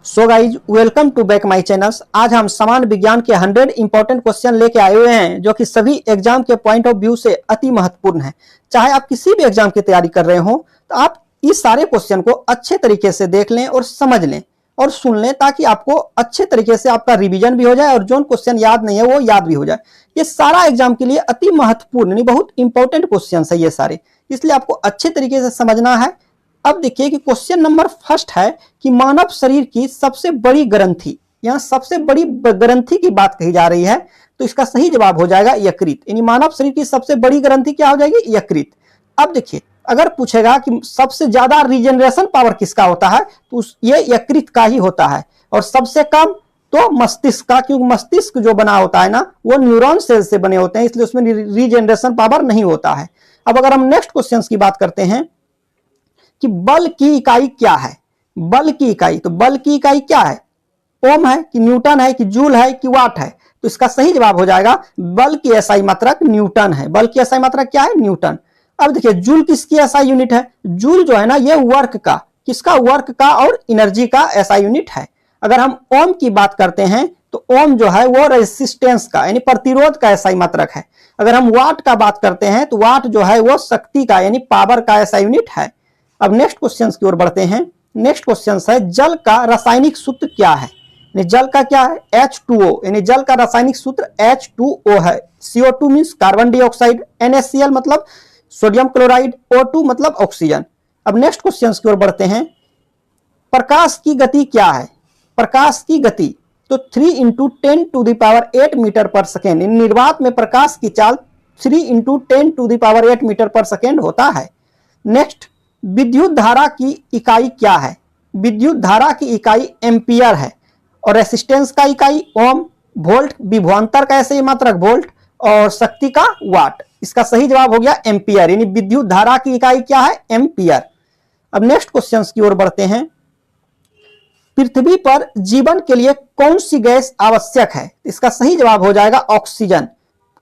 So guys welcome to back my channels. आज हम समान विज्ञान के 100 इंपॉर्टेंट क्वेश्चन लेके आए हुए हैं जो कि सभी एग्जाम के पॉइंट ऑफ व्यू से अति महत्वपूर्ण है। चाहे आप किसी भी एग्जाम की तैयारी कर रहे हो तो आप इस सारे क्वेश्चन को अच्छे तरीके से देख लें और समझ लें और सुन लें ताकि आपको अच्छे तरीके से आपका रिवीजन भी हो जाए और जो क्वेश्चन याद नहीं है वो याद भी हो जाए। ये सारा एग्जाम के लिए अति महत्वपूर्ण यानी बहुत इंपॉर्टेंट क्वेश्चन है ये सारे, इसलिए आपको अच्छे तरीके से समझना है। अब देखिए कि क्वेश्चन नंबर फर्स्ट है कि मानव शरीर की सबसे बड़ी ग्रंथि, यहाँ सबसे बड़ी ग्रंथि की बात कही जा रही है तो इसका सही जवाब हो जाएगा यकृत। यानी मानव शरीर की सबसे बड़ी ग्रंथि क्या हो जाएगी? यकृत। अब देखिए अगर पूछेगा कि सबसे ज्यादा रीजनरेशन पावर किसका होता है तो ये यकृत का ही होता है, और सबसे कम तो मस्तिष्क का, क्योंकि मस्तिष्क जो बना होता है ना वो न्यूरॉन सेल से बने होते हैं, इसलिए उसमें रीजनरेशन पावर नहीं होता है। अब अगर हम नेक्स्ट क्वेश्चन की बात करते हैं कि बल की इकाई क्या है, बल की इकाई, तो बल की इकाई क्या है? ओम है कि न्यूटन है कि जूल है कि वाट है? तो इसका सही जवाब हो जाएगा बल की एसआई मात्रक न्यूटन है। बल की एसआई मात्रक क्या है? न्यूटन। अब देखिए जूल किसकी एसआई यूनिट है? जूल जो है ना ये वर्क का, किसका? वर्क का और एनर्जी का एसआई यूनिट है। अगर हम ओम की बात करते हैं तो ओम जो है वो रेजिस्टेंस का यानी प्रतिरोध का एसआई मात्रक है। अगर हम वाट का बात करते हैं तो वाट जो है वो शक्ति का यानी पावर का एसआई यूनिट है। अब नेक्स्ट क्वेश्चन की ओर बढ़ते हैं। नेक्स्ट क्वेश्चन है जल का रासायनिक सूत्र क्या है? जल का क्या है? H2O, यानी जल का रासायनिक सूत्र H2O है। CO2 means carbon dioxide, NaCl मतलब सोडियम क्लोराइड, O2 मतलब ऑक्सीजन। अब नेक्स्ट क्वेश्चन की ओर बढ़ते हैं। प्रकाश की गति क्या है? प्रकाश की गति तो 3 × 10⁸ मीटर पर सेकेंड। निर्वात में प्रकाश की चाल 3 × 10⁸ मीटर पर सेकेंड होता है। नेक्स्ट विद्युत धारा की इकाई क्या है? विद्युत धारा की इकाई एम्पियर है, और रेसिस्टेंस का इकाई ओम, वोल्ट, विभवांतर का ऐसे मात्रक वोल्ट, और शक्ति का वाट। इसका सही जवाब हो गया एम्पियर, यानी विद्युत धारा की इकाई क्या है? एम्पियर। अब नेक्स्ट क्वेश्चन की ओर बढ़ते हैं। पृथ्वी पर जीवन के लिए कौन सी गैस आवश्यक है? इसका सही जवाब हो जाएगा ऑक्सीजन।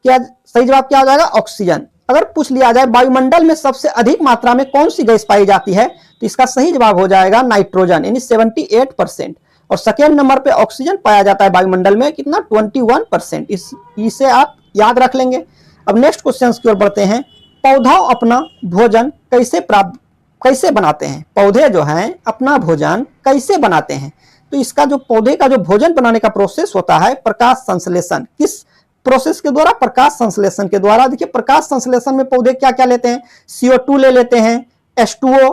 क्या सही जवाब क्या हो जाएगा? ऑक्सीजन। अगर पूछ लिया जाए वायुमंडल में सबसे अधिक मात्रा में कौन सी गैस पाई जाती है तो इसका सही जवाब हो जाएगा नाइट्रोजन, यानी 78%। और सेकेंड नंबर पे ऑक्सीजन पाया जाता है वायुमंडल में, कितना? 21%। इसे आप याद रख लेंगे। अब नेक्स्ट क्वेश्चन की ओर बढ़ते हैं। पौधा अपना भोजन कैसे बनाते हैं? पौधे जो हैं अपना भोजन कैसे बनाते हैं? तो इसका जो पौधे का जो भोजन बनाने का प्रोसेस होता है प्रकाश संश्लेषण। किस प्रोसेस के द्वारा? प्रकाश संश्लेषण के द्वारा। देखिए प्रकाश संश्लेषण में पौधे क्या क्या लेते हैं? CO2 ले लेते हैं, H2O,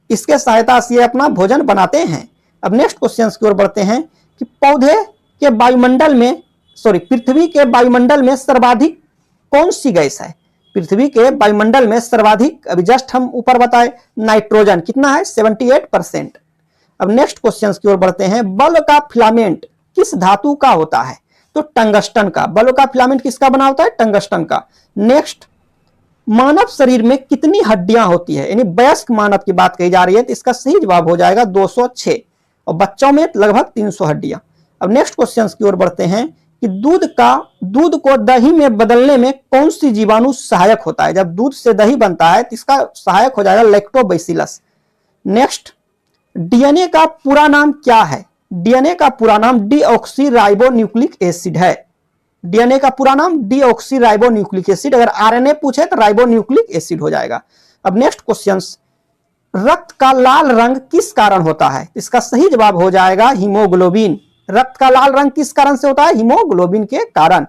इसके सहायता से अपना भोजन बनाते हैं। अब नेक्स्ट क्वेश्चन की ओर बढ़ते हैं कि पौधे के वायुमंडल में पृथ्वी के वायुमंडल में सर्वाधिक कौन सी गैस है? पृथ्वी के वायुमंडल में सर्वाधिक अभी जस्ट हम ऊपर बताए नाइट्रोजन, कितना है? 78%। अब नेक्स्ट क्वेश्चन की ओर बढ़ते हैं। बल्ब का फिलामेंट किस धातु का होता है? तो टंगस्टन का। बल्ब का फिलामेंट किसका बना होता है? टंगस्टन का। नेक्स्ट, मानव शरीर में कितनी हड्डियां होती है? यानी वयस्क मानव की बात कही जा रही है तो इसका सही जवाब हो जाएगा 206, और बच्चों में लगभग 300 हड्डियां। अब नेक्स्ट क्वेश्चन की ओर बढ़ते हैं कि दूध को दही में बदलने में कौन सी जीवाणु सहायक होता है? जब दूध से दही बनता है तो इसका सहायक हो जाएगा लैक्टोबैसिलस। नेक्स्ट, डीएनए का पूरा नाम क्या है? डीएनए का पूरा नाम डीऑक्सीराइबोन्यूक्लिक एसिड है। डीएनए का पूरा नाम डीऑक्सीराइबोन्यूक्लिक एसिड। अगर आरएनए पूछे तो राइबोन्यूक्लिक एसिड हो जाएगा। अब नेक्स्ट क्वेश्चन, रक्त का लाल रंग किस कारण होता है? इसका सही जवाब हो जाएगा हीमोग्लोबिन। रक्त का लाल रंग किस कारण से होता है? हीमोग्लोबिन के कारण।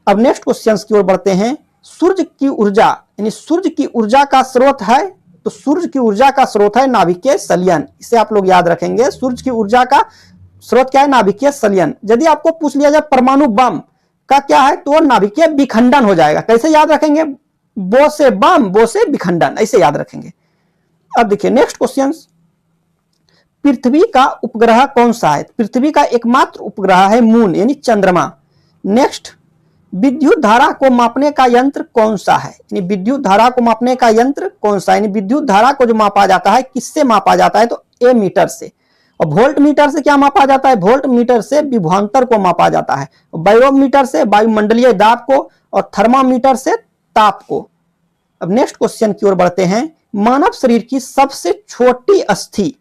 अब नेक्स्ट क्वेश्चन की ओर बढ़ते हैं। सूर्य की ऊर्जा यानी सूर्य की ऊर्जा का स्रोत है तो सूर्य की ऊर्जा का स्रोत है नाभिकीय संलयन। इसे आप लोग याद रखेंगे। सूर्य की ऊर्जा का स्रोत क्या है? नाभिकीय संलयन। यदि आपको पूछ लिया जाए परमाणु बम का क्या है तो नाभिकीय विखंडन हो जाएगा। कैसे याद रखेंगे? बो से बम, बो से विखंडन, ऐसे याद रखेंगे। अब देखिए नेक्स्ट क्वेश्चन, पृथ्वी का उपग्रह कौन सा है? पृथ्वी का एकमात्र उपग्रह है मून यानी चंद्रमा। नेक्स्ट, विद्युत धारा को मापने का यंत्र कौन सा है? यानी विद्युत धारा को मापने का यंत्र कौन सा है? यानी विद्युत धारा को जो मापा जाता है किससे मापा जाता है? तो ए मीटर से। और वोल्ट मीटर से क्या मापा जाता है? वोल्ट मीटर से विभवांतर को मापा जाता है। बायोमीटर से वायुमंडलीय दाब को, और थर्मामीटर से ताप को। अब नेक्स्ट क्वेश्चन की ओर बढ़ते हैं। मानव शरीर की सबसे छोटी अस्थि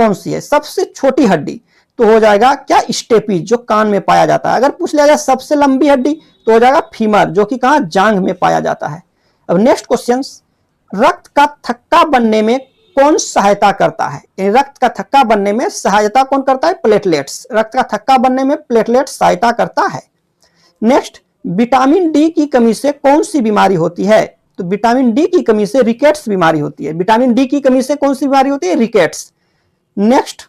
कौन सी है? सबसे छोटी हड्डी तो हो जाएगा क्या? स्टेपीज, जो कान में पाया जाता है। अगर पूछ लिया जाए सबसे लंबी हड्डी तो हो जाएगा फीमर, जो कि कहां? जांघ में पाया जाता है। अब नेक्स्ट क्वेश्चन, रक्त का थक्का बनने में कौन सहायता करता है? रक्त का थक्का बनने में सहायता कौन करता है? प्लेटलेट्स। रक्त का थक्का बनने में प्लेटलेट सहायता करता है। नेक्स्ट, विटामिन डी की कमी से कौन सी बीमारी होती है? तो विटामिन डी की कमी से रिकेट्स बीमारी होती है। विटामिन डी की कमी से कौन सी बीमारी होती है? रिकेट्स। नेक्स्ट,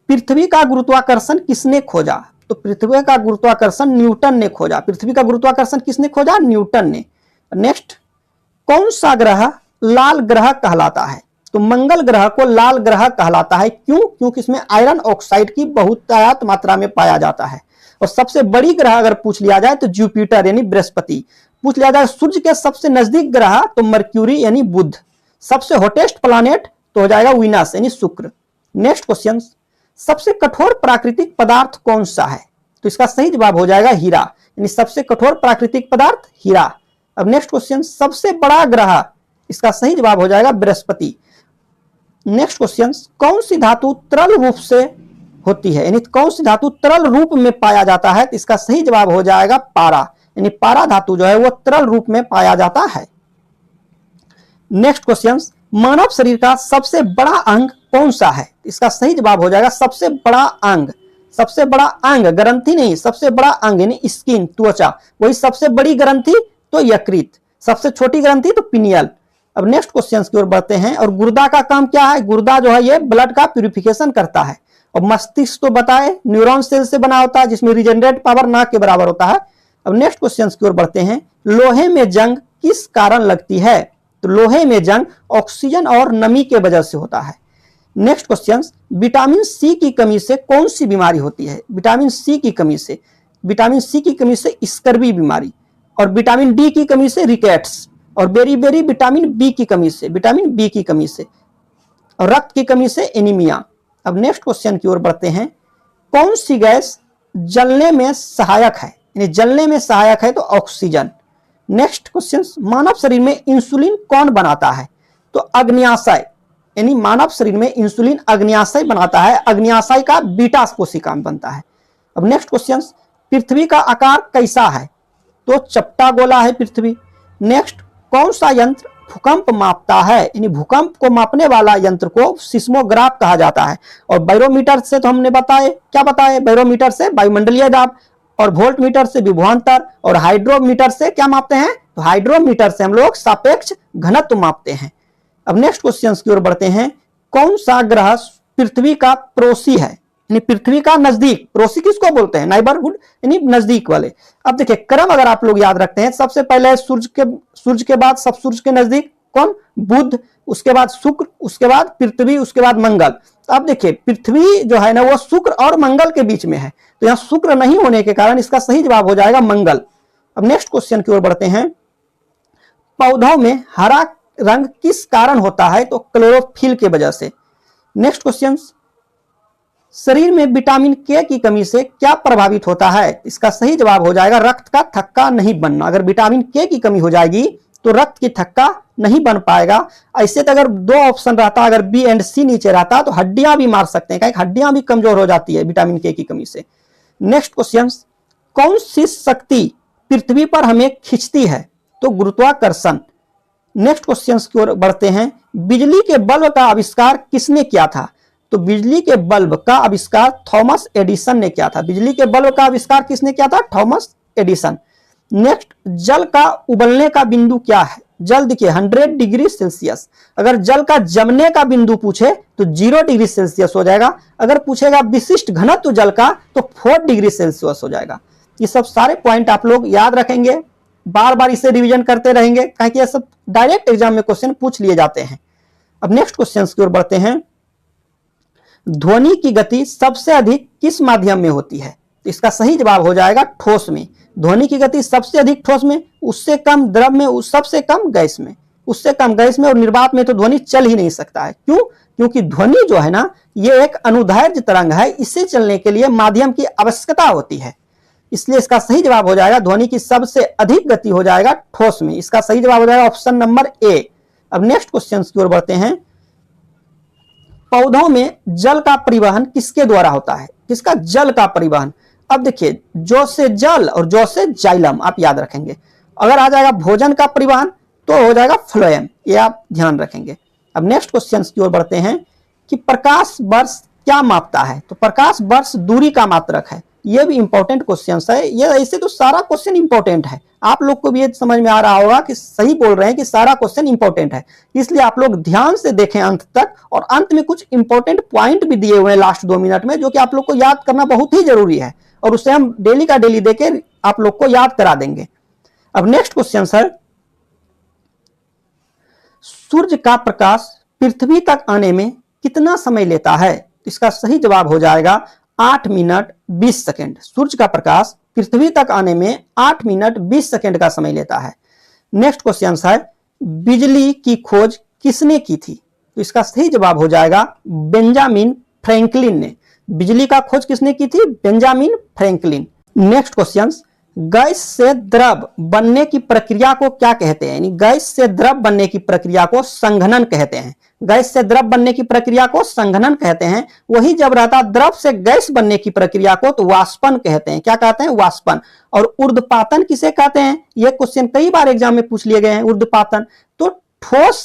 पृथ्वी का गुरुत्वाकर्षण किसने खोजा? तो पृथ्वी का गुरुत्वाकर्षण न्यूटन ने खोजा। पृथ्वी का गुरुत्वाकर्षण किसने खोजा? न्यूटन ने। नेक्स्ट, कौन सा ग्रह लाल ग्रह कहलाता है? तो मंगल ग्रह को लाल ग्रह कहलाता है। क्यों? क्योंकि इसमें आयरन ऑक्साइड की बहुतायत मात्रा में पाया जाता है। और सबसे बड़ी ग्रह अगर पूछ लिया जाए तो जुपिटर यानी बृहस्पति। पूछ लिया जाए सूर्य के सबसे नजदीक ग्रह तो मर्क्यूरी यानी बुध। सबसे हॉटेस्ट प्लैनेट तो हो जाएगा वीनस यानी शुक्र। नेक्स्ट क्वेश्चन, सबसे कठोर प्राकृतिक पदार्थ कौन सा है? तो इसका सही जवाब हो जाएगा हीरा, यानी सबसे कठोर प्राकृतिक पदार्थ हीरा। अब नेक्स्ट क्वेश्चन, सबसे बड़ा ग्रह, इसका सही जवाब हो जाएगा बृहस्पति। नेक्स्ट क्वेश्चन, कौन सी धातु तरल रूप से होती है? यानी कौन सी धातु तरल रूप में पाया जाता है? तो इसका सही जवाब हो जाएगा पारा, यानी पारा धातु जो है वो तरल रूप में पाया जाता है। नेक्स्ट क्वेश्चन, मानव शरीर का सबसे बड़ा अंग कौन सा है? इसका सही जवाब हो जाएगा सबसे बड़ा अंग। सबसे बड़ा अंग, ग्रंथि नहीं, सबसे बड़ा अंग यानी स्किन, त्वचा। वही सबसे बड़ी ग्रंथि तो यकृत, सबसे छोटी ग्रंथि तो पिनियल। अब नेक्स्ट क्वेश्चन की ओर बढ़ते हैं। और गुर्दा का काम क्या है? गुर्दा जो है ये ब्लड का प्यूरिफिकेशन करता है। और मस्तिष्क तो बताए न्यूरॉन सेल से बना होता है, जिसमें रिजेनरेट पावर ना के बराबर होता है। अब नेक्स्ट क्वेश्चन की ओर बढ़ते हैं। लोहे में जंग किस कारण लगती है? तो लोहे में जंग ऑक्सीजन और नमी के वजह से होता है। नेक्स्ट क्वेश्चन, विटामिन सी की कमी से कौन सी बीमारी होती है? विटामिन सी की कमी से, विटामिन सी की कमी से स्कर्वी बीमारी, और विटामिन डी की कमी से रिकेट्स, और बेरी बेरी विटामिन बी की कमी से, विटामिन बी की कमी से, और रक्त की कमी से एनीमिया। अब नेक्स्ट क्वेश्चन की ओर बढ़ते हैं। कौन सी गैस जलने में सहायक है? यानी जलने में सहायक है तो ऑक्सीजन। नेक्स्ट क्वेश्चन, मानव शरीर में इंसुलिन कौन बनाता है? तो अग्न्याशय, यानी मानव शरीर में इंसुलिन अग्न्याशय बनाता है। अग्न्याशय का बीटा कोशिका में बनता है। अब नेक्स्ट क्वेश्चन, पृथ्वी का आकार कैसा है? तो चपटा गोला है पृथ्वी। नेक्स्ट, कौन सा यंत्र भूकंप मापता है? यानी भूकंप को मापने वाला यंत्र को सिस्मोग्राफ कहा जाता है। और बैरोमीटर से तो हमने बताए, क्या बताए? बैरोमीटर से वायुमंडलीय दाब, और वोल्टमीटर से विभवांतर, और हाइड्रोमीटर से क्या मापते हैं? तो हाइड्रोमीटर से हम लोग सापेक्ष घनत्व मापते हैं। अब नेक्स्ट क्वेश्चन की ओर बढ़ते हैं। कौन सा ग्रह पृथ्वी का पड़ोसी है? यानी पृथ्वी का नजदीक, पड़ोसी किसको बोलते हैं? नाइबरहुड, यानी नजदीक वाले। अब देखिए क्रम अगर आप लोग याद रखते हैं, सबसे पहले सूर्य के बाद सब सूर्य के नजदीक कौन? बुध, उसके बाद शुक्र, उसके बाद पृथ्वी, उसके बाद मंगल। तो अब देखिए पृथ्वी जो है ना वो शुक्र और मंगल के बीच में है, तो यहाँ शुक्र नहीं होने के कारण इसका सही जवाब हो जाएगा मंगल। अब नेक्स्ट क्वेश्चन की ओर बढ़ते हैं। पौधों में हरा रंग किस कारण होता है? तो क्लोरोफिल के वजह से। नेक्स्ट क्वेश्चन, शरीर में विटामिन के की कमी से क्या प्रभावित होता है? इसका सही जवाब हो जाएगा रक्त का थक्का नहीं बनना। अगर विटामिन के की कमी हो जाएगी तो रक्त की थक्का नहीं बन पाएगा। ऐसे तो अगर दो ऑप्शन रहता, अगर बी एंड सी नीचे रहता तो हड्डियां भी मार सकते हैं, हड्डियां भी कमजोर हो जाती है विटामिन के की कमी से। नेक्स्ट क्वेश्चन, कौन सी शक्ति पृथ्वी पर हमें खींचती है? तो गुरुत्वाकर्षण। नेक्स्ट क्वेश्चन की ओर बढ़ते हैं। बिजली के बल्ब का आविष्कार किसने किया था? तो बिजली के बल्ब का आविष्कार थॉमस एडिसन ने किया था। बिजली के बल्ब का आविष्कार किसने किया था? Thomas Edison. नेक्स्ट, जल का उबलने का बिंदु क्या है? जल देखिए 100 डिग्री सेल्सियस। अगर जल का जमने का बिंदु पूछे तो 0 डिग्री सेल्सियस हो जाएगा। अगर पूछेगा विशिष्ट घनत्व जल का तो 4 डिग्री सेल्सियस हो जाएगा। ये सब सारे पॉइंट आप लोग याद रखेंगे, बार बार इसे रिवीजन करते रहेंगे, क्योंकि ये सब डायरेक्ट एग्जाम में क्वेश्चन पूछ लिए जाते हैं। अब नेक्स्ट क्वेश्चन की ओर बढ़ते हैं। ध्वनि की गति सबसे अधिक किस माध्यम में होती है? तो इसका सही जवाब हो जाएगा ठोस में। ध्वनि की गति सबसे अधिक ठोस में, उससे कम द्रव में, सबसे कम गैस में, उससे कम गैस में, और निर्वात में तो ध्वनि चल ही नहीं सकता है। क्यों? क्योंकि ध्वनि जो है ना ये एक अनुदैर्ध्य तरंग है, इससे चलने के लिए माध्यम की आवश्यकता होती है। इसलिए इसका सही जवाब हो जाएगा ध्वनि की सबसे अधिक गति हो जाएगा ठोस में। इसका सही जवाब हो जाएगा ऑप्शन नंबर ए। अब नेक्स्ट क्वेश्चन की ओर बढ़ते हैं। पौधों में जल का परिवहन किसके द्वारा होता है? किसका? जल का परिवहन। अब देखिए, जो से जल और जो से जाइलम आप याद रखेंगे। अगर आ जाएगा भोजन का परिवहन तो हो जाएगा फ्लोएम, ये आप ध्यान रखेंगे। अब नेक्स्ट क्वेश्चन की ओर बढ़ते हैं कि प्रकाश वर्ष क्या मापता है? तो प्रकाश वर्ष दूरी का मात्रक है। ये भी इंपॉर्टेंट क्वेश्चन है। ये ऐसे तो सारा क्वेश्चन इंपॉर्टेंट है, आप लोग को भी ये समझ में आ रहा होगा कि सही बोल रहे हैं कि सारा क्वेश्चन इंपॉर्टेंट है, इसलिए आप लोग ध्यान से देखें अंत तक। और अंत में कुछ इंपॉर्टेंट पॉइंट भी दिए हुए हैं लास्ट 2 मिनट में, जो कि आप लोग को याद करना बहुत ही जरूरी है, और उससे हम डेली का डेली देके आप लोग को याद करा देंगे। अब नेक्स्ट क्वेश्चन सर, सूर्य का प्रकाश पृथ्वी तक आने में कितना समय लेता है? इसका सही जवाब हो जाएगा 8 मिनट 20 सेकेंड। सूर्य का प्रकाश पृथ्वी तक आने में 8 मिनट 20 सेकेंड का समय लेता है। नेक्स्ट क्वेश्चन है, बिजली की खोज किसने की थी? तो इसका सही जवाब हो जाएगा बेंजामिन फ्रैंकलिन ने। बिजली का खोज किसने की थी? Benjamin Franklin. Next question, gas से द्रव बनने की प्रक्रिया को क्या कहते हैं? यानी गैस से द्रव बनने की प्रक्रिया को संघनन कहते हैं। गैस से द्रव बनने की प्रक्रिया को संघनन कहते हैं। वही जब रहता द्रव से गैस बनने की प्रक्रिया को तो वाष्पन कहते हैं। क्या कहते हैं? वाष्पन। और ऊर्ध्वपातन किसे कहते हैं? यह क्वेश्चन कई बार एग्जाम में पूछ लिए गए हैं। ऊर्ध्वपातन तो ठोस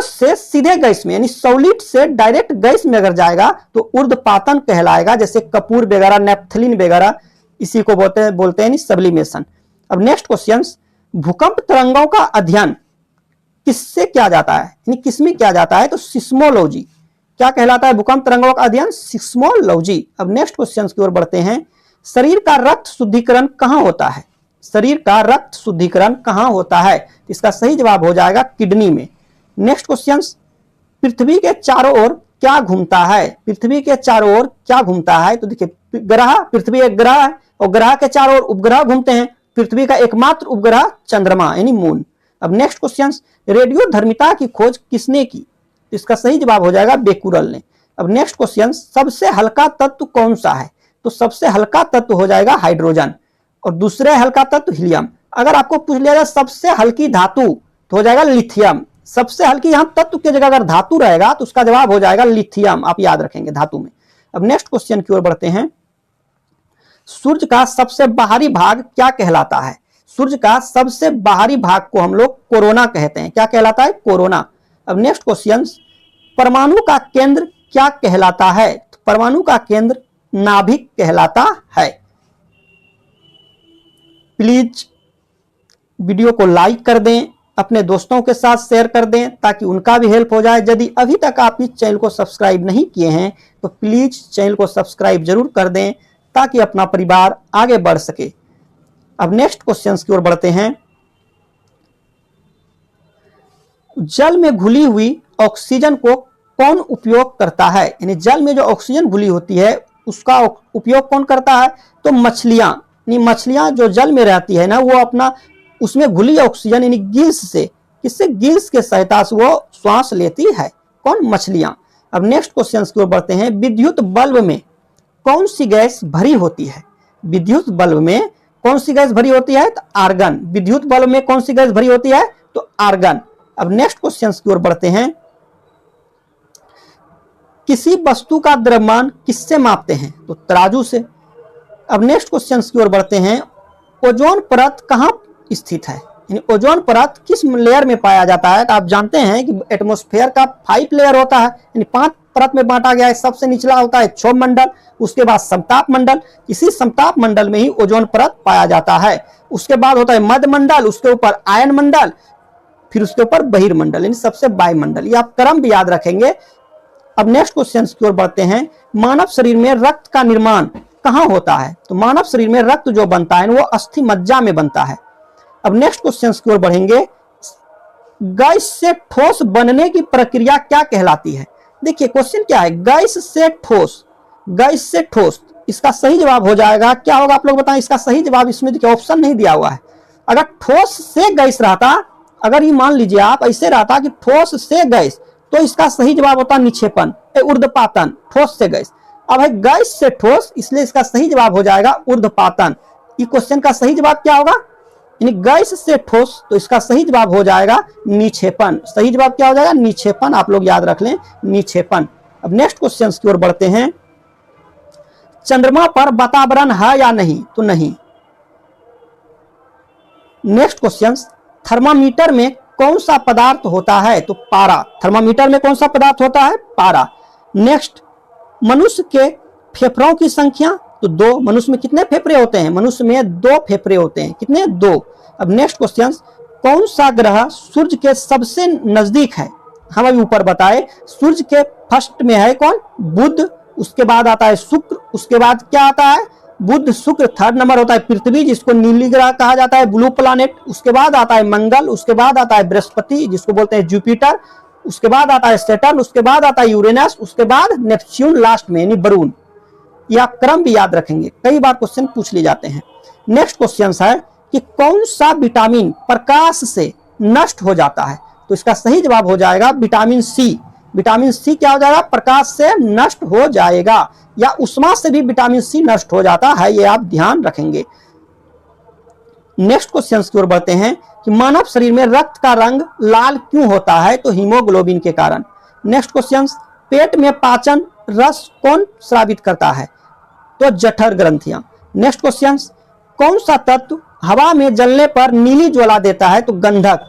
से सीधे गैस में, यानी सॉलिड से डायरेक्ट गैस में अगर जाएगा तो ऊर्ध्वपातन कहलाएगा, जैसे कपूर वगैरह, नेफ्थलीन वगैरह, इसी को बोलते हैं सब्लिमेशन। अब नेक्स्ट क्वेश्चन, भूकंप तरंगों का अध्ययन किससे किया जाता है? यानी किसमें किया जाता है? तो सिस्मोलॉजी। क्या कहलाता है भूकंप तरंगों का अध्ययन? सिस्मोलॉजी। अब नेक्स्ट क्वेश्चन की ओर बढ़ते हैं, शरीर का रक्त शुद्धिकरण कहां होता है? शरीर का रक्त शुद्धिकरण कहां होता है? इसका सही जवाब हो जाएगा किडनी में। नेक्स्ट क्वेश्चन, पृथ्वी के चारों ओर क्या घूमता है? पृथ्वी के चारों ओर क्या घूमता है? तो देखिए, ग्रह, पृथ्वी एक ग्रह है और ग्रह के चारों ओर उपग्रह घूमते हैं। पृथ्वी का एकमात्र उपग्रह चंद्रमा यानी मून। अब नेक्स्ट क्वेश्चन, रेडियोधर्मिता की खोज किसने की? तो इसका सही जवाब हो जाएगा बेकुरल ने। अब नेक्स्ट क्वेश्चन, सबसे हल्का तत्व कौन सा है? तो सबसे हल्का तत्व हो जाएगा हाइड्रोजन, और दूसरे हल्का तत्व हीलियम। अगर आपको पूछ लिया जाए सबसे हल्की धातु तो हो जाएगा लिथियम। सबसे हल्की यहां तत्व की जगह अगर धातु रहेगा तो उसका जवाब हो जाएगा लिथियम, आप याद रखेंगे धातु में। अब नेक्स्ट क्वेश्चन की ओर बढ़ते हैं, सूर्य का सबसे बाहरी भाग क्या कहलाता है? सूर्य का सबसे बाहरी भाग को हम लोग कोरोना कहते हैं। क्या कहलाता है? कोरोना। अब नेक्स्ट क्वेश्चन, परमाणु का केंद्र क्या कहलाता है? तो परमाणु का केंद्र नाभिक कहलाता है। प्लीज वीडियो को लाइक कर दें, अपने दोस्तों के साथ शेयर कर दें ताकि उनका भी हेल्प हो जाए। यदि अभी तक आप इस चैनल को सब्सक्राइब नहीं किए हैं तो प्लीज चैनल को सब्सक्राइब जरूर कर दें ताकि अपना परिवार आगे बढ़ सके। अब नेक्स्ट क्वेश्चन की ओर बढ़ते हैं, जल में घुली हुई ऑक्सीजन को कौन उपयोग करता है? यानी जल में जो ऑक्सीजन घुली होती है उसका उपयोग कौन करता है? तो मछलियां। यानी मछलियां जो जल में रहती है ना, वो अपना उसमें घुली ऑक्सीजन यानी गिल्स से, किससे? गिल्स के सहायता से वो श्वास लेती है। कौन? मछलियां। अब नेक्स्ट क्वेश्चन की ओर बढ़ते हैं, विद्युत बल्ब में कौन सी गैस भरी होती है? विद्युत बल्ब में कौन सी गैस भरी होती है? तो आर्गन। विद्युत बल्ब में कौन सी गैस भरी होती है? तो आर्गन। अब नेक्स्ट क्वेश्चन की ओर बढ़ते हैं, किसी वस्तु का द्रव्यमान किससे मापते हैं? तो तराजू से। अब नेक्स्ट क्वेश्चन की ओर बढ़ते हैं, ओजोन परत कहां स्थित है? यानी ओजोन परत किस लेयर में पाया जाता है? तो आप जानते हैं कि एटमॉस्फेयर का 5 लेयर होता है, यानी 5 परत में बांटा गया है। सबसे निचला होता है क्षोभ मंडल, उसके बाद समताप मंडल, इसी समताप मंडल में ही ओजोन परत पाया जाता है। उसके बाद होता है मध्य मंडल, उसके ऊपर आयन मंडल, फिर उसके ऊपर बहिर्मंडल यानी सबसे वायुमंडल। ये आप क्रम भी याद रखेंगे। अब नेक्स्ट क्वेश्चन की ओर बढ़ते हैं, मानव शरीर में रक्त का निर्माण कहां होता है? तो मानव शरीर में रक्त जो बनता है वो अस्थि मज्जा में बनता है। अब नेक्स्ट क्वेश्चन की ओर बढ़ेंगे, गैस से ठोस बनने की प्रक्रिया क्या कहलाती है? देखिए क्वेश्चन क्या है, गैस से ठोस। गैस से ठोस, इसका सही जवाब हो जाएगा क्या होगा? आप लोग बताएं। इसका सही जवाब इसमें देखिए ऑप्शन नहीं दिया हुआ है। अगर ठोस से गैस रहता, अगर ये मान लीजिए आप ऐसे रहता कि ठोस से गैस, तो इसका सही जवाब होता निक्षेपण, ऊर्ध्वपातन। ठोस से गैस, अब है गैस से ठोस, इसलिए इसका सही जवाब हो जाएगा ऊर्ध्वपातन। इस क्वेश्चन का सही जवाब क्या होगा? यानी गैस से ठोस, तो इसका सही जवाब हो जाएगा निक्षेपण। सही जवाब क्या हो जाएगा? निक्षेपण। आप लोग याद रख लें, निक्षेपण। अब नेक्स्ट क्वेश्चन की ओर बढ़ते हैं। चंद्रमा पर वातावरण है या नहीं? तो नहीं। नेक्स्ट क्वेश्चन, थर्मामीटर में कौन सा पदार्थ होता है? तो पारा। थर्मामीटर में कौन सा पदार्थ होता है? पारा। नेक्स्ट, मनुष्य के फेफड़ों की संख्या? तो 2। मनुष्य में कितने फेफड़े होते हैं? मनुष्य में 2 फेफड़े होते हैं। कितने? 2। अब नेक्स्ट क्वेश्चन, कौन सा ग्रह सूर्य के सबसे नजदीक है? हम अभी ऊपर बताए, सूर्य के फर्स्ट में है कौन? बुध, उसके बाद आता है शुक्र, उसके बाद क्या आता है? बुध शुक्र, थर्ड नंबर होता है पृथ्वी, जिसको नीली ग्रह कहा जाता है, ब्लू प्लैनेट। उसके बाद आता है मंगल, उसके बाद आता है बृहस्पति, जिसको बोलते हैं जुपिटर, उसके बाद आता है सैटर्न, उसके बाद आता है यूरेनस, उसके बाद नेपच्यून लास्ट में, यानी वरुण। यह आप क्रम भी याद रखेंगे, कई बार क्वेश्चन पूछ लिए जाते हैं। नेक्स्ट क्वेश्चन है कि कौन सा विटामिन प्रकाश से नष्ट हो जाता है? तो इसका सही जवाब हो जाएगा विटामिन सी। विटामिन सी क्या हो जाएगा? प्रकाश से नष्ट हो जाएगा, या उष्मा से भी विटामिन सी नष्ट हो जाता है, ये आप ध्यान रखेंगे। नेक्स्ट क्वेश्चन की ओर बढ़ते हैं कि मानव शरीर में रक्त का रंग लाल क्यों होता है? तो हीमोग्लोबिन के कारण। नेक्स्ट क्वेश्चन, पेट में पाचन रस कौन स्रावित करता है? तो जठर ग्रंथियां। नेक्स्ट क्वेश्चन, कौन सा तत्व हवा में जलने पर नीली ज्वाला देता है? तो गंधक,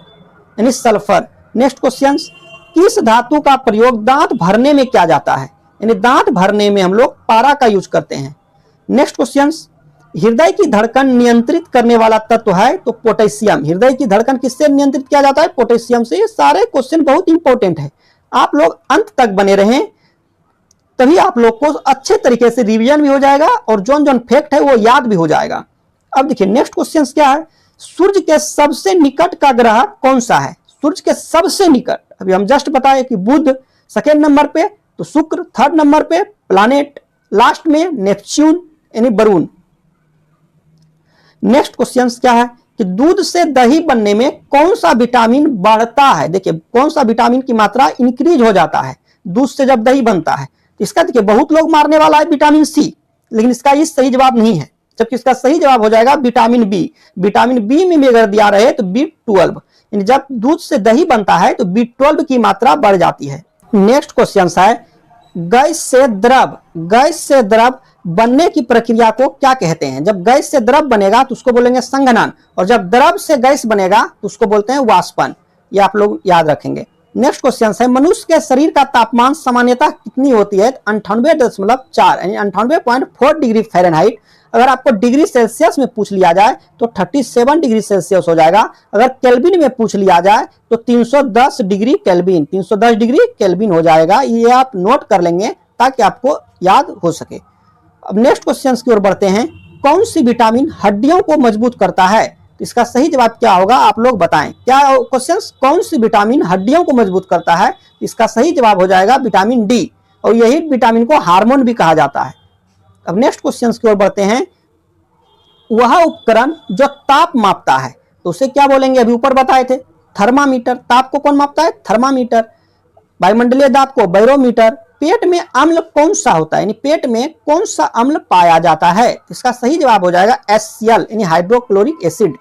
यानी सल्फर। नेक्स्ट क्वेश्चन, किस धातु का प्रयोग दांत भरने में किया जाता है? यानी दांत भरने में हम लोग पारा का यूज करते हैं। नेक्स्ट क्वेश्चन, हृदय की धड़कन नियंत्रित करने वाला तत्व है? तो पोटेशियम। हृदय की धड़कन किससे नियंत्रित किया जाता है? पोटेशियम से। ये सारे क्वेश्चन बहुत इंपॉर्टेंट है, आप लोग अंत तक बने रहें, तभी आप लोग को अच्छे तरीके से रिवीजन भी हो जाएगा और जोन जोन फैक्ट है वो याद भी हो जाएगा। अब देखिए नेक्स्ट क्वेश्चन क्या है, सूर्य के सबसे निकट का ग्रह कौन सा है? सूर्य के सबसे निकट, अभी हम जस्ट बताए कि बुध, सेकेंड नंबर पे तो शुक्र, थर्ड नंबर पे प्लैनेट, लास्ट में नेपच्यून यानी वरुण। नेक्स्ट क्वेश्चन क्या है कि दूध से दही बनने में कौन सा विटामिन बढ़ता है? देखिए कौन सा विटामिन की मात्रा इंक्रीज हो जाता है दूध से जब दही बनता है? इसका देखिए बहुत लोग मारने वाला है विटामिन सी, लेकिन इसका ये सही जवाब नहीं है, जबकि इसका सही जवाब हो जाएगा विटामिन बी। विटामिन बी में भी अगर दिया रहे तो B12, यानी जब दूध से दही बनता है तो B12 की मात्रा बढ़ जाती है। नेक्स्ट क्वेश्चन है गैस से द्रव, गैस से द्रव बनने की प्रक्रिया को क्या कहते हैं? जब गैस से द्रव बनेगा तो उसको बोलेंगे संघनन, और जब द्रव से गैस बनेगा तो उसको बोलते हैं वाष्पन। ये आप लोग याद रखेंगे। नेक्स्ट क्वेश्चन है मनुष्य के शरीर का तापमान सामान्यतः कितनी होती है? 98.4 यानी 98.4 डिग्री फ़ारेनहाइट। अगर आपको डिग्री सेल्सियस में पूछ लिया जाए तो 37 डिग्री सेल्सियस हो जाएगा। अगर केल्विन में पूछ लिया जाए तो 310 डिग्री केल्विन, 310 डिग्री केल्विन हो जाएगा। ये आप नोट कर लेंगे ताकि आपको याद हो सके। अब नेक्स्ट क्वेश्चन की ओर बढ़ते हैं, कौन सी विटामिन हड्डियों को मजबूत करता है? तो इसका सही जवाब क्या होगा आप लोग बताएं। क्या क्वेश्चन, कौन सी विटामिन हड्डियों को मजबूत करता है? इसका सही जवाब हो जाएगा विटामिन डी, और यही विटामिन को हार्मोन भी कहा जाता है। अब नेक्स्ट क्वेश्चन की ओर बढ़ते हैं, वह उपकरण जो ताप मापता है तो उसे क्या बोलेंगे? अभी ऊपर बताए थे थर्मामीटर। ताप को कौन मापता है? थर्मामीटर। वायुमंडलीय दाब को बैरोमीटर। पेट में अम्ल कौन सा होता है, यानी पेट में कौन सा अम्ल पाया जाता है? इसका सही जवाब हो जाएगा HCl यानी हाइड्रोक्लोरिक एसिड,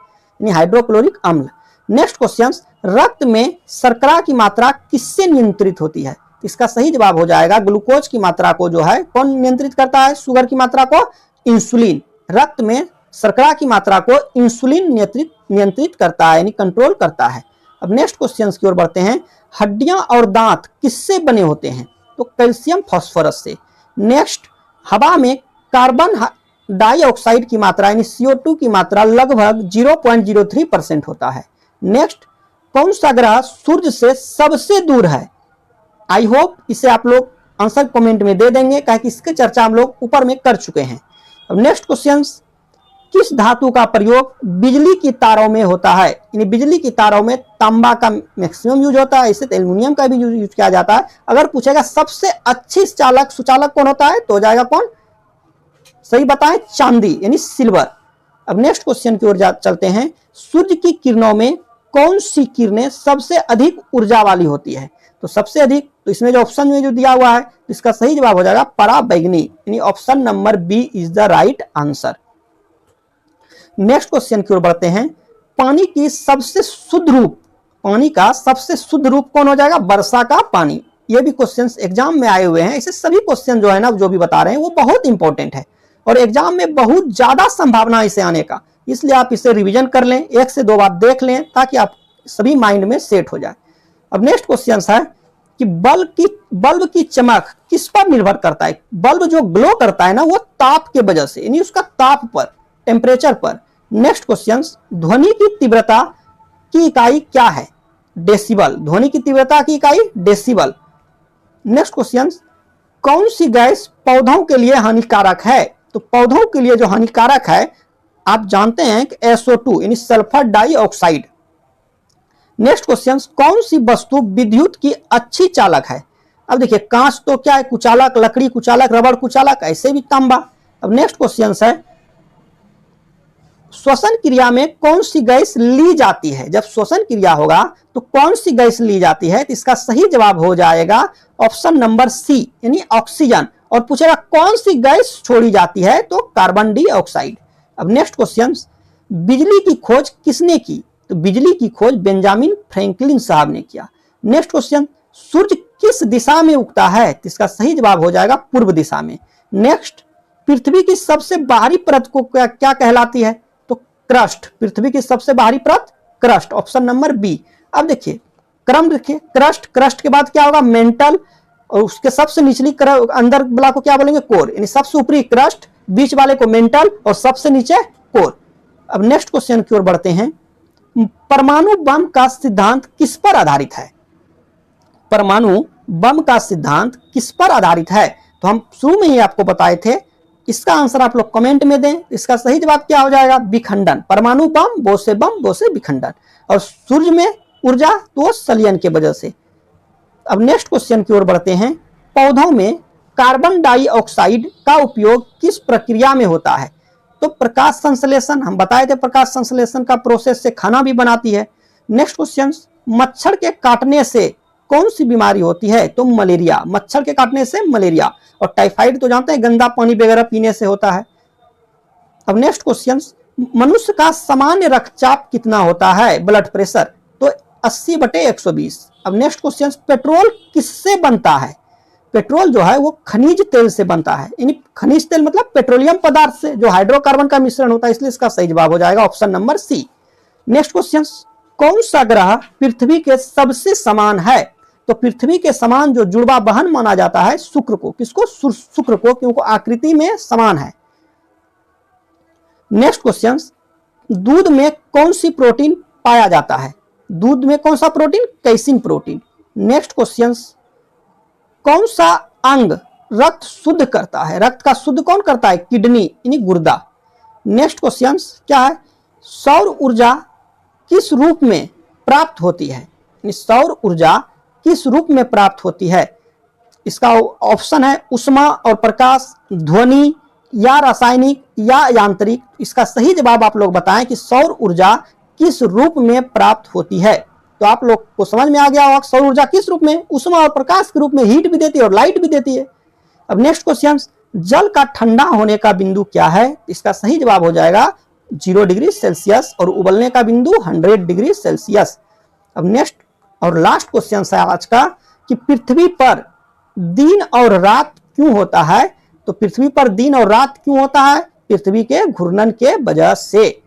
यानी हाइड्रोक्लोरिक अम्ल। नेक्स्ट क्वेश्चन, रक्त में शर्करा की मात्रा किससे नियंत्रित होती है? इसका सही जवाब हो जाएगा ग्लूकोज की मात्रा को जो है कौन नियंत्रित करता है? शुगर की मात्रा को इंसुलिन। रक्त में शर्करा की मात्रा को इंसुलिन नियंत्रित करता है, यानी कंट्रोल करता है। अब नेक्स्ट क्वेश्चन की ओर बढ़ते हैं, हड्डियां और दांत किससे बने होते हैं? तो कैल्शियम फास्फोरस से। नेक्स्ट, हवा में कार्बन डाइऑक्साइड की मात्रा यानी CO2 की मात्रा लगभग 0.03% होता है। नेक्स्ट, कौन सा ग्रह सूर्य से सबसे दूर है? आई होप इसे आप लोग आंसर कमेंट में दे देंगे, कहे कि इसकी चर्चा हम लोग ऊपर में कर चुके हैं। अब नेक्स्ट क्वेश्चन, किस धातु का प्रयोग बिजली की तारों में होता है? यानी बिजली की तारों में तांबा का मैक्सिमम यूज होता है, इससे एल्युमिनियम का भी यूज किया जाता है। अगर पूछेगा सबसे अच्छी सुचालक कौन होता है तो हो जाएगा कौन? सही बताएं, चांदी यानी सिल्वर। अब नेक्स्ट क्वेश्चन की ओर चलते हैं, सूर्य की किरणों में कौन सी किरणें सबसे अधिक ऊर्जा वाली होती है? तो सबसे अधिक, तो इसमें जो ऑप्शन में जो दिया हुआ है तो इसका सही जवाब हो जाएगा पराबैंगनी, यानी option number B is the right answer. Next question की ओर बढ़ते हैं, पानी की सबसे शुद्ध रूप, पानी का सबसे शुद्ध रूप कौन हो जाएगा? वर्षा का पानी। ये भी क्वेश्चंस एग्जाम में आए हुए हैं। ऐसे सभी क्वेश्चन जो है ना, जो भी बता रहे हैं वो बहुत इंपॉर्टेंट है और एग्जाम में बहुत ज्यादा संभावना इसे आने का, इसलिए आप इसे रिवीजन कर लें, 1 से 2 बार देख लें ताकि आप सभी माइंड में सेट हो जाए। अब नेक्स्ट क्वेश्चन है कि बल्ब की चमक किस पर निर्भर करता है? बल्ब जो ग्लो करता है ना, वो ताप के वजह से, यानी उसका ताप पर, टेम्परेचर पर। नेक्स्ट क्वेश्चन, ध्वनि की तीव्रता की इकाई क्या है? डेसिबल। ध्वनि की तीव्रता की इकाई डेसिबल। नेक्स्ट क्वेश्चन, कौन सी गैस पौधों के लिए हानिकारक है? तो पौधों के लिए जो हानिकारक है आप जानते हैं कि SO2 यानी सल्फर डाइऑक्साइड। नेक्स्ट क्वेश्चन, कौन सी वस्तु विद्युत की अच्छी चालक है? अब देखिए, कांच तो क्या है? कुचालक, लकड़ी कुचालक, रबड़ कुचालक, ऐसे भी तांबा। अब नेक्स्ट क्वेश्चन है, श्वसन क्रिया में कौन सी गैस ली जाती है? जब श्वसन क्रिया होगा तो कौन सी गैस ली जाती है? तो इसका सही जवाब हो जाएगा ऑप्शन नंबर सी, यानी ऑक्सीजन। और पूछेगा कौन सी गैस छोड़ी जाती है? तो कार्बन डाइऑक्साइड। अब नेक्स्ट क्वेश्चन, बिजली की खोज किसने की? तो बिजली की खोज बेंजामिन फ्रैंकलिन साहब ने किया। नेक्स्ट क्वेश्चन, सूर्य किस दिशा में उगता है? तो इसका सही जवाब हो जाएगा पूर्व दिशा में। नेक्स्ट, पृथ्वी की सबसे बाहरी परत को क्या कहलाती है? तो क्रस्ट। पृथ्वी की सबसे बाहरी परत क्रस्ट, ऑप्शन नंबर बी। अब देखिए क्रम देखिए, क्रस्ट के बाद क्या होगा? मेंटल, और उसके सबसे निचली अंदर वाला को क्या बोलेंगे? कोर। यानी सबसे ऊपरी क्रस्ट, बीच वाले को मेंटल और सबसे नीचे कोर। अब नेक्स्ट क्वेश्चन की ओर बढ़ते हैं, परमाणु बम का सिद्धांत किस पर आधारित है? परमाणु बम का सिद्धांत किस पर आधारित है? तो हम शुरू में ही आपको बताए थे, इसका आंसर आप लोग कमेंट में दें। इसका सही जवाब क्या हो जाएगा? विखंडन। परमाणु बम, बो से विखंडन। और सूर्य में ऊर्जा तो संलयन के वजह से। अब नेक्स्ट क्वेश्चन की ओर बढ़ते हैं, पौधों में कार्बन डाइऑक्साइड का उपयोग किस प्रक्रिया में होता है? तो प्रकाश संश्लेषण, हम बताए थे प्रकाश संश्लेषण का प्रोसेस से खाना भी बनाती है। नेक्स्ट क्वेश्चन, मच्छर के काटने से कौन सी बीमारी होती है? तो मलेरिया। मच्छर के काटने से मलेरिया। और टाइफाइड तो जानते हैं गंदा पानी वगैरह पीने से होता है। अब नेक्स्ट क्वेश्चन, मनुष्य का सामान्य रक्तचाप कितना होता है? ब्लड प्रेशर, तो 80/120। अब नेक्स्ट क्वेश्चन, पेट्रोल किससे बनता है? पेट्रोल जो है वो खनिज तेल से बनता है, यानी खनिज तेल मतलब पेट्रोलियम पदार्थ से जो हाइड्रोकार्बन का मिश्रण होता है, इसलिए इसका सही जवाब हो जाएगा option number C. Next question, कौन सा ग्रह पृथ्वी के सबसे समान है? तो पृथ्वी के समान जो जुड़वा बहन माना जाता है शुक्र को। किसको? शुक्र को, क्योंकि आकृति में समान है। नेक्स्ट क्वेश्चन, दूध में कौन सी प्रोटीन पाया जाता है? दूध में कौन सा protein? Casein protein. Next question, कौन सा अंग रक्त शुद्ध करता है? रक्त का शुद्ध कौन करता है? किडनी यानी गुर्दा। नेक्स्ट क्वेश्चन क्या है? सौर ऊर्जा किस रूप में प्राप्त होती है? सौर ऊर्जा किस रूप में प्राप्त होती है? इसका ऑप्शन है उष्मा और प्रकाश, ध्वनि या रासायनिक या यांत्रिक। इसका सही जवाब आप लोग बताएं कि सौर ऊर्जा किस रूप में प्राप्त होती है। तो आप लोग को समझ में आ गया होगा सौर ऊर्जा किस रूप में? उष्मा और प्रकाश के रूप में। हीट भी देती है और लाइट भी देती है। अब नेक्स्ट क्वेश्चन, जल का ठंडा होने का बिंदु क्या है? इसका सही जवाब हो जाएगा 0 डिग्री सेल्सियस और उबलने का बिंदु 100 डिग्री सेल्सियस। अब नेक्स्ट और लास्ट क्वेश्चन है आज का कि पृथ्वी पर दिन और रात क्यों होता है? तो पृथ्वी पर दिन और रात क्यों होता है? पृथ्वी के घूर्णन के वजह से।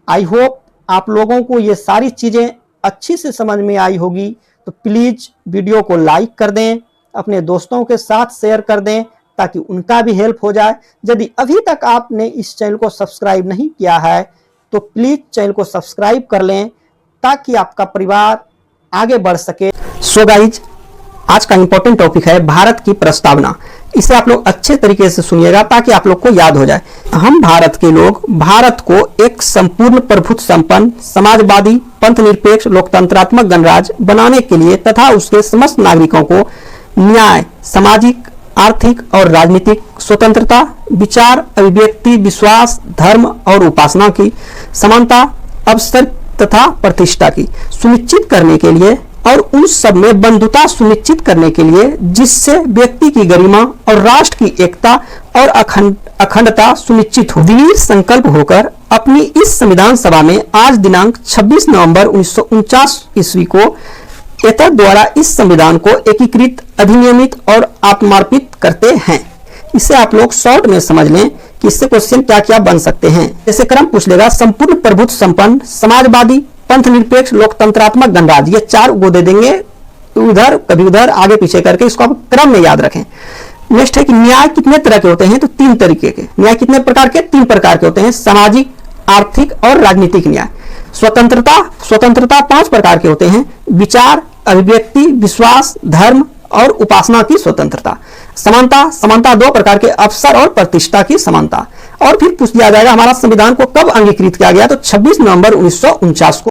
आई होप आप लोगों को ये सारी चीजें अच्छी से समझ में आई होगी। तो प्लीज वीडियो को लाइक कर दें, अपने दोस्तों के साथ शेयर कर दें ताकि उनका भी हेल्प हो जाए। यदि अभी तक आपने इस चैनल को सब्सक्राइब नहीं किया है तो प्लीज चैनल को सब्सक्राइब कर लें ताकि आपका परिवार आगे बढ़ सके। सो गाइज, आज का इंपॉर्टेंट टॉपिक है भारत की प्रस्तावना। इसे आप लोग अच्छे तरीके से सुनिएगा ताकि आप लोग को याद हो जाए। हम भारत के लोग भारत को एक संपूर्ण प्रभुत्व संपन्न समाजवादी पंथ निरपेक्ष लोकतंत्रात्मक गणराज्य बनाने के लिए तथा उसके समस्त नागरिकों को न्याय, सामाजिक, आर्थिक और राजनीतिक स्वतंत्रता, विचार, अभिव्यक्ति, विश्वास, धर्म और उपासना की समानता, अवसर तथा प्रतिष्ठा की सुनिश्चित करने के लिए और उन सब में बंधुता सुनिश्चित करने के लिए जिससे व्यक्ति की गरिमा और राष्ट्र की एकता और अखंडता सुनिश्चित हो। दृढ़ संकल्प होकर अपनी इस संविधान सभा में आज दिनांक 26 नवंबर 1949 ईस्वी को एतद द्वारा इस संविधान को एकीकृत, अधिनियमित और आत्मार्पित करते हैं। इसे आप लोग शॉर्ट में समझ लें कि इससे क्वेश्चन क्या क्या बन सकते हैं। जैसे क्रम पूछ लेगा, संपूर्ण प्रभुत्व संपन्न, समाजवादी, पंथ निरपेक्ष, लोकतंत्रात्मक गणराज्य, ये 4 वो दे देंगे, उधर कभी उधर आगे पीछे करके इसको आप क्रम में याद रखें। नेक्स्ट है कि न्याय कितने तरह के होते हैं, तो 3 तरीके के। न्याय कितने प्रकार के? 3 प्रकार के होते हैं, सामाजिक, आर्थिक और राजनीतिक न्याय। स्वतंत्रता 5 प्रकार के होते हैं, विचार, अभिव्यक्ति, विश्वास, धर्म और उपासना की स्वतंत्रता। समानता 2 प्रकार के, अवसर और प्रतिष्ठा की समानता। और फिर पूछ लिया जाएगा हमारा संविधान को कब अंगीकृत किया गया, तो 26 नवंबर 1949 को।